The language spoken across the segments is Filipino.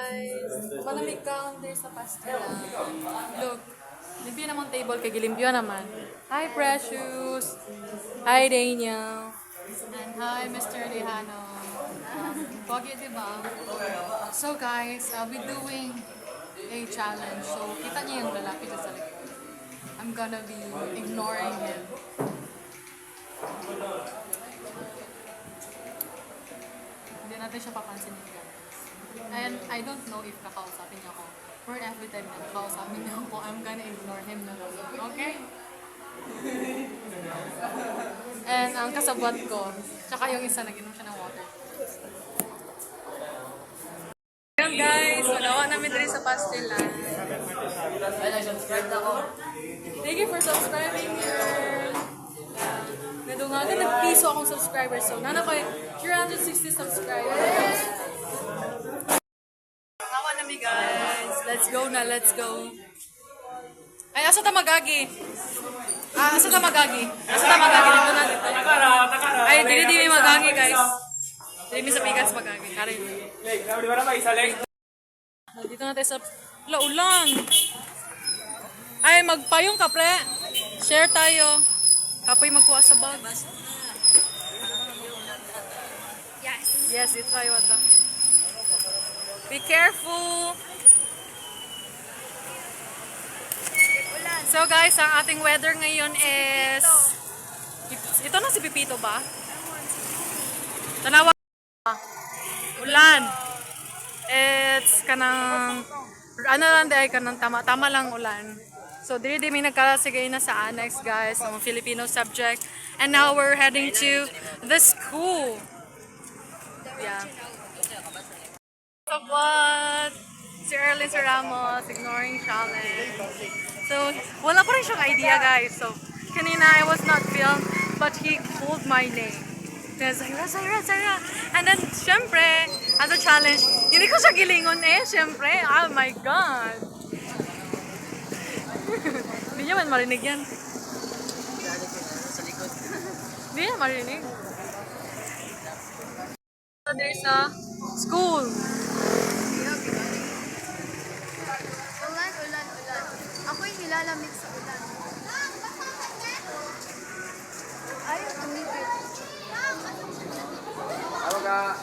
guys! Malamig ka under sa pastilan. Look, limpyo naman table kay gilimpyo naman. Hi Precious! Hi Daniel! And hi Mr. Lejano. Pogi, diba? So guys, I'll be doing a challenge. So, kita niyo yung lalaki dyan sa likod. I'm gonna be ignoring him. Hindi natin siya papansinin guys. And I don't know if kakausapin niya ako. For every time na kakausapin niya ako, I'm gonna ignore him na lang. Okay? And ang kasabot ko, tsaka yung isa nag-inom siya ng water. Ayan guys, magawa namin rin sa pastilan. Thank you for subscribing girl. Nadungagan, nag-piso akong subscribers. So, nana ko 360 subscribers. Tawa na mi guys. Let's go na, let's go. Ay, asa ta magagi? Asa ta magagi? Asa ta magagi? Dito na, dito. Ay, dili magagi guys. Dili sa pigas magagi. Kari. Dito na tayo sa laulan. Ay, magpayong ka pre. Share tayo. Kapoy magkuha sa bag. Yes. Yes, ito tayo. Be careful. So guys, ang ating weather ngayon is... Ito na si Pipito ba? Tanawa. Ulan. It's kanang... Ano lang dahil kanang tama lang ulan. So, dili may nagkalasigay na sa annex, guys, ng Filipino subject. And now we're heading to the school. Yeah. So, what? Si Erlyn Ramos, ignoring challenge. So, wala pa rin siyang idea, guys. So, kanina I was not filmed, but he called my name. Zaira. And then, syempre, as a challenge, hindi ko siya gilingon syempre. Oh my God. Hindi niya man marinig yan. Hindi niya marinig. There's a school. Ulan. Ako'y nilalamig sa ulan. Ayaw tumipid. Ako ka.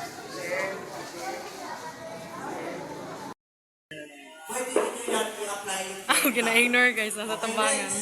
Ako gina-ignore guys, nasa tambangan.